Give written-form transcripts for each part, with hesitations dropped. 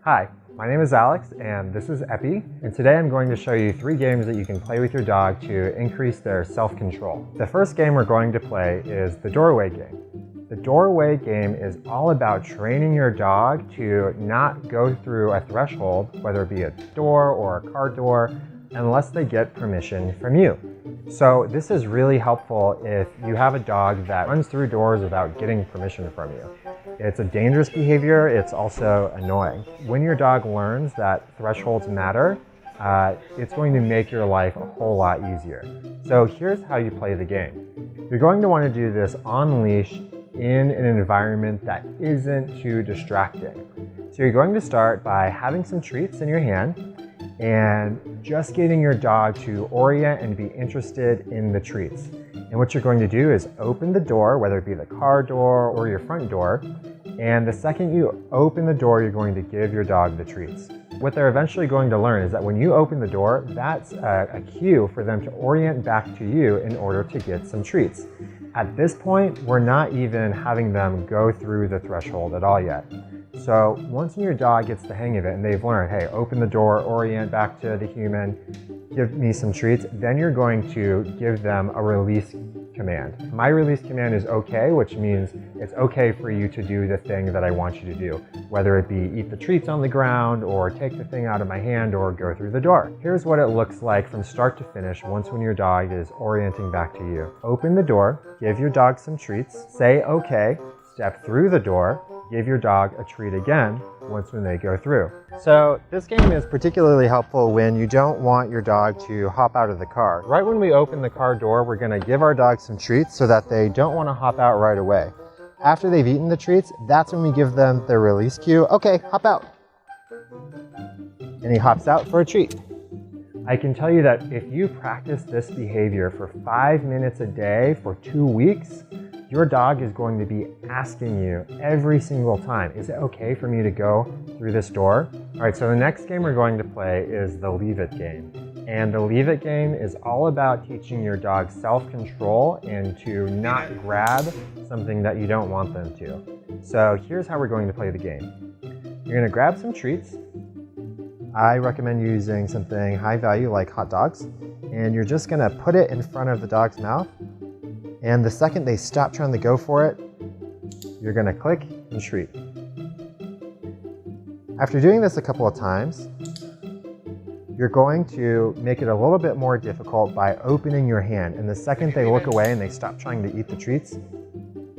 Hi, my name is Alex and this is Epi, and today I'm going to show you 3 games that you can play with your dog to increase their self-control. The first game we're going to play is the doorway game. The doorway game is all about training your dog to not go through a threshold, whether it be a door or a car door, unless they get permission from you. So this is really helpful if you have a dog that runs through doors without getting permission from you. It's a dangerous behavior, it's also annoying. When your dog learns that thresholds matter, it's going to make your life a whole lot easier. So here's how you play the game. You're going to want to do this on leash in an environment that isn't too distracting. So you're going to start by having some treats in your hand and just getting your dog to orient and be interested in the treats. And what you're going to do is open the door, whether it be the car door or your front door, and the second you open the door, you're going to give your dog the treats. What they're eventually going to learn is that when you open the door, that's a cue for them to orient back to you in order to get some treats. At this point, we're not even having them go through the threshold at all yet. So once your dog gets the hang of it and they've learned, hey, open the door, orient back to the human, give me some treats, then you're going to give them a release command. My release command is okay, which means it's okay for you to do the thing that I want you to do, whether it be eat the treats on the ground or take the thing out of my hand or go through the door. Here's what it looks like from start to finish once when your dog is orienting back to you. Open the door, give your dog some treats, say okay, step through the door, give your dog a treat again once when they go through. So this game is particularly helpful when you don't want your dog to hop out of the car. Right when we open the car door, we're going to give our dog some treats so that they don't want to hop out right away. After they've eaten the treats, that's when we give them the release cue. Okay, hop out. And he hops out for a treat. I can tell you that if you practice this behavior for 5 minutes a day for 2 weeks, your dog is going to be asking you every single time, is it okay for me to go through this door? All right, so the next game we're going to play is the Leave It game. And the Leave It game is all about teaching your dog self-control and to not grab something that you don't want them to. So here's how we're going to play the game. You're going to grab some treats. I recommend using something high value like hot dogs. And you're just going to put it in front of the dog's mouth. And the second they stop trying to go for it, you're going to click and treat. After doing this a couple of times, you're going to make it a little bit more difficult by opening your hand. And the second they look away and they stop trying to eat the treats,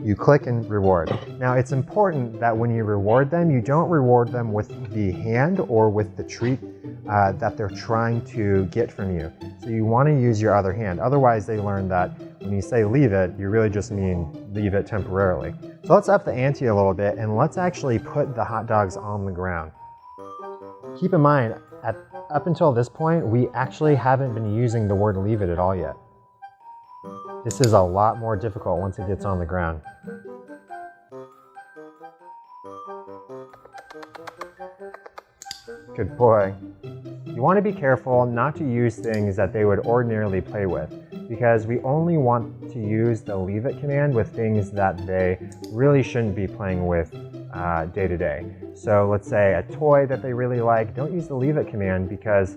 you click and reward. Now it's important that when you reward them, you don't reward them with the hand or with the treat that they're trying to get from you. So you want to use your other hand. Otherwise they learn that when you say leave it, you really just mean leave it temporarily. So let's up the ante a little bit and let's actually put the hot dogs on the ground. Keep in mind, up until this point, we actually haven't been using the word leave it at all yet. This is a lot more difficult once it gets on the ground. Good boy. You want to be careful not to use things that they would ordinarily play with, because we only want to use the leave it command with things that they really shouldn't be playing with day to day. So let's say a toy that they really like, don't use the leave it command because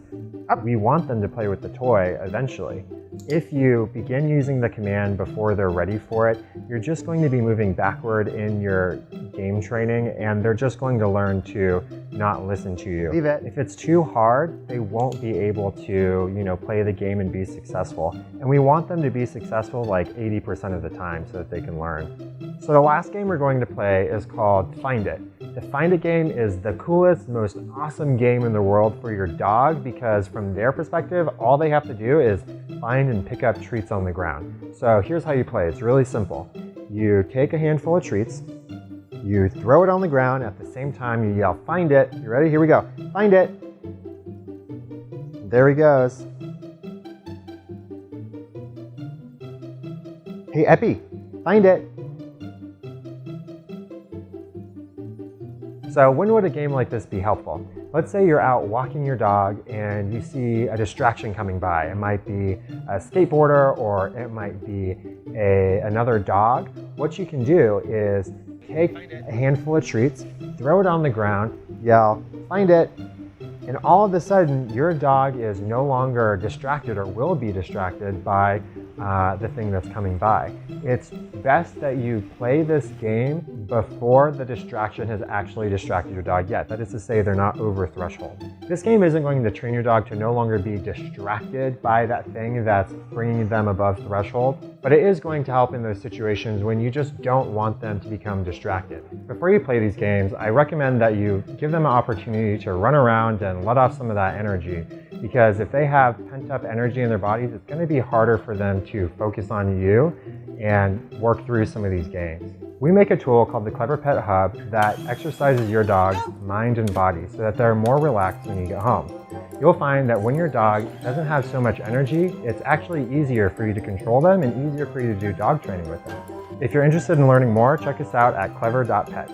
we want them to play with the toy eventually. If you begin using the command before they're ready for it, you're just going to be moving backward in your game training and they're just going to learn to not listen to you. Leave it. If it's too hard, they won't be able to, play the game and be successful. And we want them to be successful like 80% of the time so that they can learn. So the last game we're going to play is called Find It. The Find It game is the coolest, most awesome game in the world for your dog because from their perspective, all they have to do is find and pick up treats on the ground. So here's how you play. It's really simple. You take a handful of treats, you throw it on the ground, at the same time you yell, find it. You ready? Here we go. Find it. There he goes. Hey, Epi, find it. So when would a game like this be helpful? Let's say you're out walking your dog and you see a distraction coming by. It might be a skateboarder or it might be another dog. What you can do is take a handful of treats, throw it on the ground, yell, "Find it!" And all of a sudden, your dog is no longer distracted or will be distracted by the thing that's coming by. It's best that you play this game before the distraction has actually distracted your dog yet. That is to say, they're not over threshold. This game isn't going to train your dog to no longer be distracted by that thing that's bringing them above threshold, but it is going to help in those situations when you just don't want them to become distracted. Before you play these games, I recommend that you give them an opportunity to run around and let off some of that energy, because if they have pent-up energy in their bodies, it's going to be harder for them to focus on you and work through some of these games. We make a tool called the Clever Pet Hub that exercises your dog's mind and body so that they're more relaxed when you get home. You'll find that when your dog doesn't have so much energy, it's actually easier for you to control them and easier for you to do dog training with them. If you're interested in learning more, check us out at clever.pet.